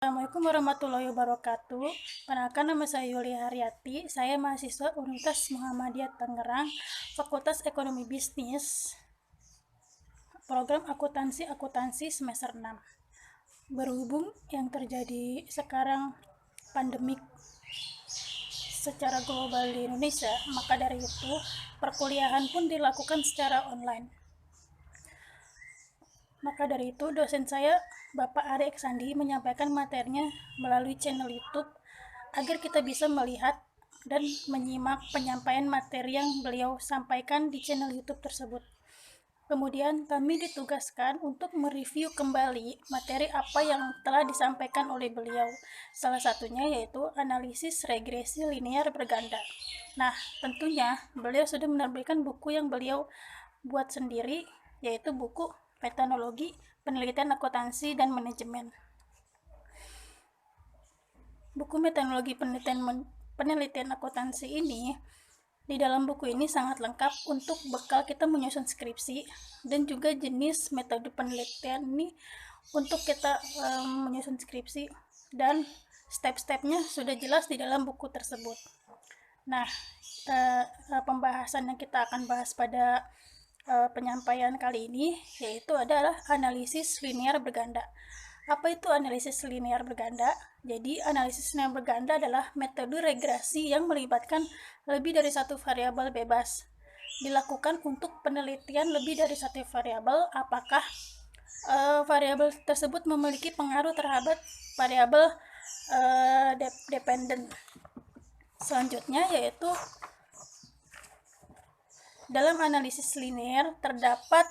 Assalamualaikum warahmatullahi wabarakatuh. Perkenalkan, nama saya Yulia Haryati. Saya mahasiswa Universitas Muhammadiyah Tangerang, Fakultas Ekonomi Bisnis, program akuntansi semester 6. Berhubung yang terjadi sekarang pandemik secara global di Indonesia, maka dari itu perkuliahan pun dilakukan secara online. Maka dari itu, dosen saya, Bapak Ari Eksandi, menyampaikan materinya melalui channel YouTube agar kita bisa melihat dan menyimak penyampaian materi yang beliau sampaikan di channel YouTube tersebut. Kemudian kami ditugaskan untuk mereview kembali materi apa yang telah disampaikan oleh beliau. Salah satunya yaitu analisis regresi linear berganda. Nah, tentunya beliau sudah menerbitkan buku yang beliau buat sendiri, yaitu buku Metodologi Penelitian Akuntansi dan Manajemen. Buku Metodologi Penelitian Akuntansi ini, di dalam buku ini sangat lengkap untuk bekal kita menyusun skripsi, dan juga jenis metode penelitian ini untuk kita menyusun skripsi, dan step-stepnya sudah jelas di dalam buku tersebut. Nah, pembahasan yang kita akan bahas pada penyampaian kali ini yaitu adalah analisis linear berganda. Apa itu analisis linear berganda? Jadi, analisis linear berganda adalah metode regresi yang melibatkan lebih dari satu variabel bebas. Dilakukan untuk penelitian lebih dari satu variabel, apakah variabel tersebut memiliki pengaruh terhadap variabel dependen. Selanjutnya yaitu dalam analisis linear terdapat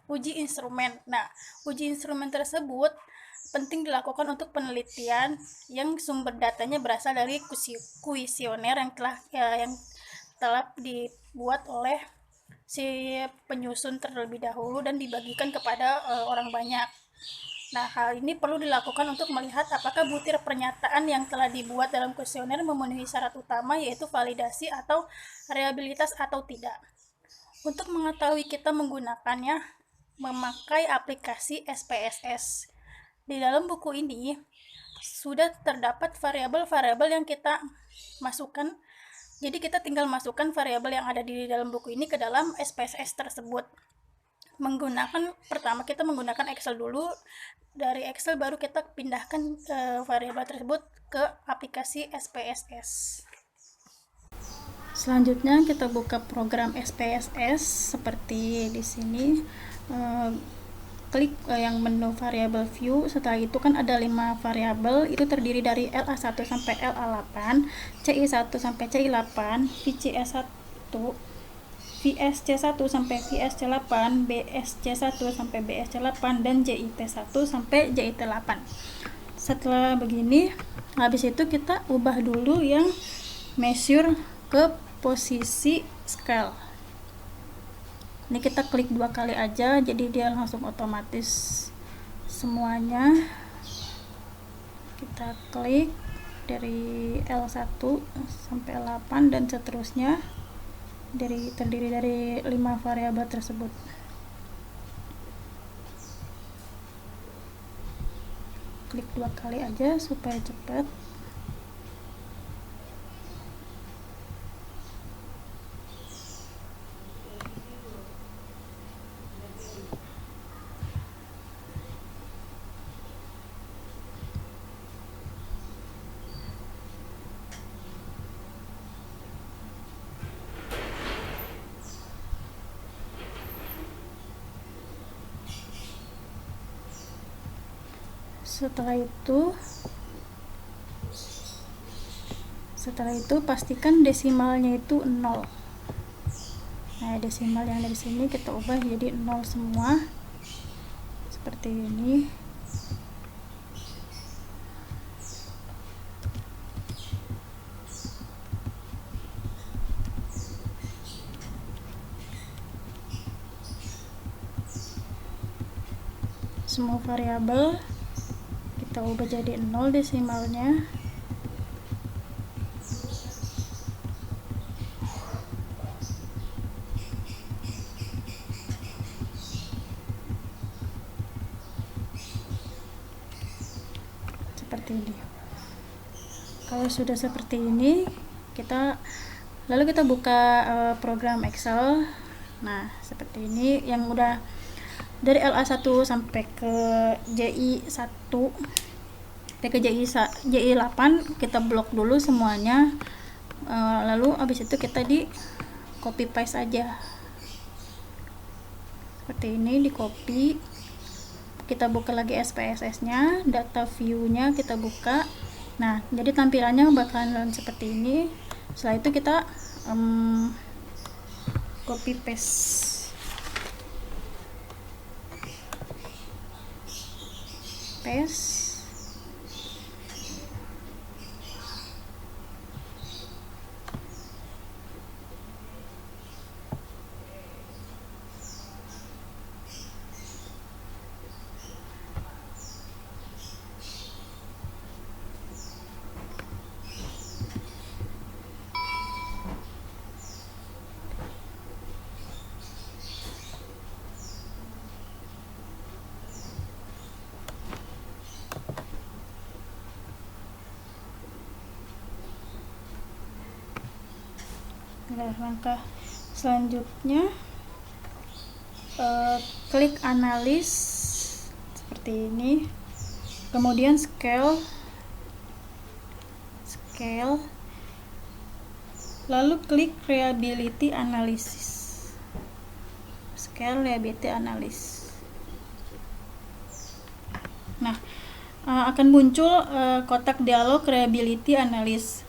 uji instrumen. Nah, uji instrumen tersebut penting dilakukan untuk penelitian yang sumber datanya berasal dari kuesioner yang telah dibuat oleh si penyusun terlebih dahulu dan dibagikan kepada orang banyak. Nah, hal ini perlu dilakukan untuk melihat apakah butir pernyataan yang telah dibuat dalam kuesioner memenuhi syarat utama, yaitu validasi atau reliabilitas atau tidak. Untuk mengetahui kita menggunakannya, memakai aplikasi SPSS. Di dalam buku ini sudah terdapat variabel-variabel yang kita masukkan. Jadi kita tinggal masukkan variabel yang ada di dalam buku ini ke dalam SPSS tersebut. Pertama kita menggunakan Excel dulu. Dari Excel baru kita pindahkan variabel tersebut ke aplikasi SPSS. Selanjutnya kita buka program SPSS seperti di sini. Klik yang menu variable view. Setelah itu kan ada 5 variabel, itu terdiri dari LA1 sampai LA8, CI1 sampai CI8, VCS1, VSC1 sampai VSC8, BSC1 sampai BSC8, dan JIT1 sampai JIT8. Setelah begini, habis itu kita ubah dulu yang measure ke posisi scale. Ini kita klik 2 kali aja, jadi dia langsung otomatis semuanya. Kita klik dari L1 sampai L8 dan seterusnya, terdiri dari 5 variabel tersebut. Klik 2 kali aja supaya cepat. Setelah itu pastikan desimalnya itu 0. Nah, desimal yang dari sini kita ubah jadi 0 semua. Seperti ini. Semua variabel kita ubah jadi 0 desimalnya. seperti ini. Kalau sudah seperti ini, lalu kita buka program Excel. Nah, seperti ini yang udah dari LA1 sampai ke JI1 ke JI8 kita blok dulu semuanya. Lalu habis itu kita di copy paste aja. Seperti ini, di copy. Kita buka lagi SPSS-nya, data view-nya kita buka. Nah, jadi tampilannya bakalan seperti ini. Setelah itu kita copy paste langkah selanjutnya klik analis seperti ini, kemudian scale, lalu klik reliability analysis, nah akan muncul kotak dialog reliability analysis.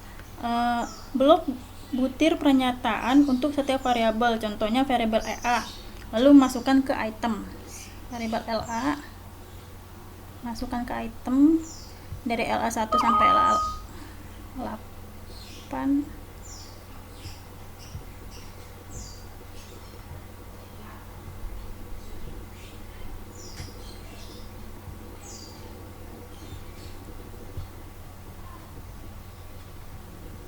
Blok butir pernyataan untuk setiap variabel, contohnya variabel EA, lalu masukkan ke item. Variabel LA masukkan ke item dari LA1 sampai LA8.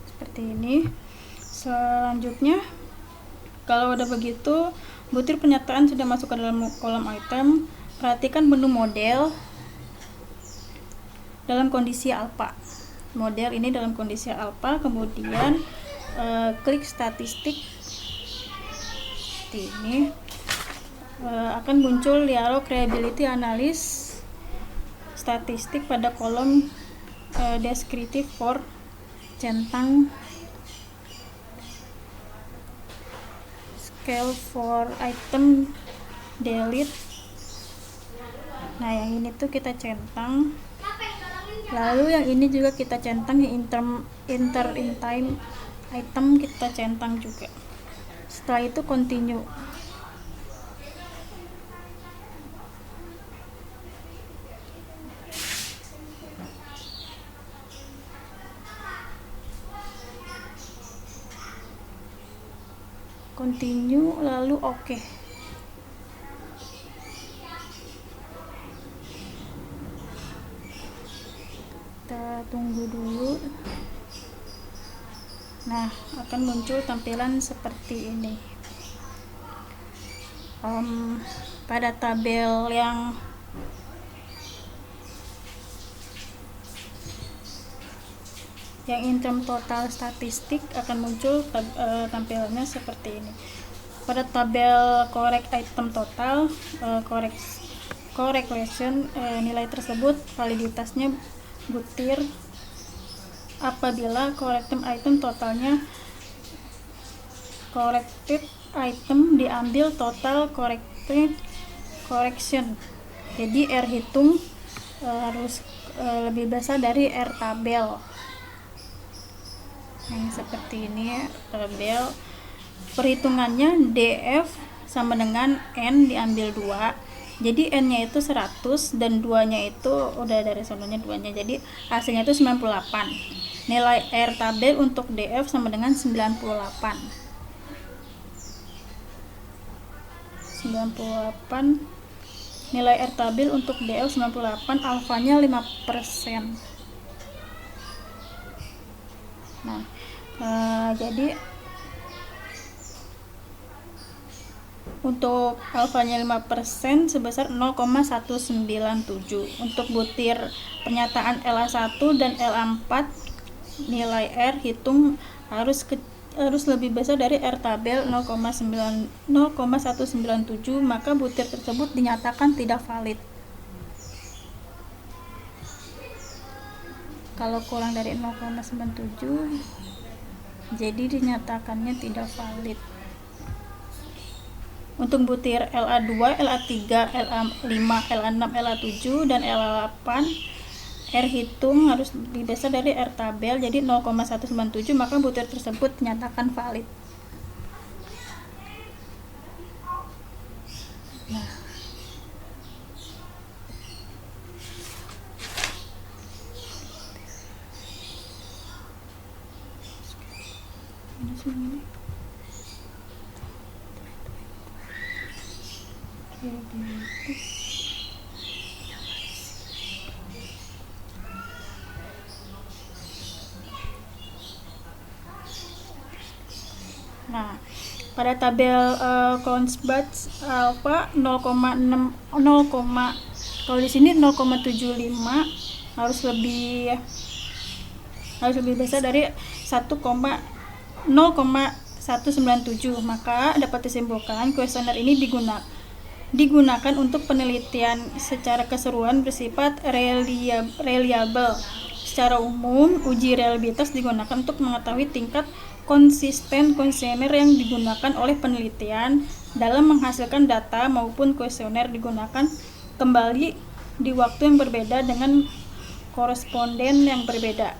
Seperti ini. Selanjutnya, kalau udah begitu, butir pernyataan sudah masuk ke dalam kolom item. Perhatikan menu model dalam kondisi alpha. Model ini dalam kondisi alpha, kemudian klik statistik. Ini akan muncul dialog reliability analysis statistik pada kolom descriptive for centang scale for item delete. Nah, yang ini tuh kita centang, lalu yang ini juga kita centang, yang enter in time item kita centang juga. Setelah itu continue. Lalu oke. Kita tunggu dulu. Nah, akan muncul tampilan seperti ini. Pada tabel yang interim total statistik akan muncul tampilannya seperti ini. Pada tabel correct item total, correlation, nilai tersebut validitasnya butir apabila corrected item totalnya corrected item diambil total correction. Jadi R hitung harus lebih besar dari R tabel. Yang seperti ini tabel. Perhitungannya DF sama dengan N diambil 2. Jadi N nya itu 100 dan 2 nya itu udah dari sononya 2 nya, jadi hasilnya itu 98. Nilai R tabel untuk DF sama dengan 98. Nilai R tabel untuk DF 98, alfanya 5%. Nah, jadi untuk alfanya 5% sebesar 0,197. Untuk butir pernyataan LA1 dan LA4 nilai R hitung harus lebih besar dari R tabel 0,197, maka butir tersebut dinyatakan tidak valid. Kalau kurang dari 0,97 jadi dinyatakannya tidak valid. Untuk butir LA2, LA3, LA5, LA6, LA7, dan LA8 R hitung harus lebih besar dari R tabel, jadi 0,197, maka butir tersebut dinyatakan valid. Nah, pada tabel Consbatch alpha 0,6 kalau di sini 0,75 harus lebih besar dari 0,197, maka dapat disimpulkan kuesioner ini digunakan untuk penelitian secara keseluruhan bersifat reliable. Secara umum, uji reliabilitas digunakan untuk mengetahui tingkat konsisten kuesioner yang digunakan oleh penelitian dalam menghasilkan data, maupun kuesioner digunakan kembali di waktu yang berbeda dengan koresponden yang berbeda.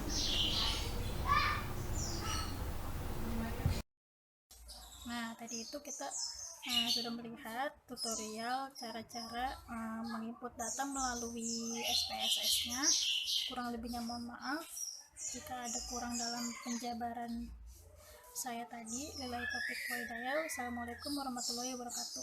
Nah, tadi itu kita sudah melihat tutorial cara-cara menginput data melalui SPSS-nya. Kurang lebihnya mohon maaf jika ada kurang dalam penjabaran saya tadi. Lillahi taufiq wal hidayah. Wassalamualaikum warahmatullahi wabarakatuh.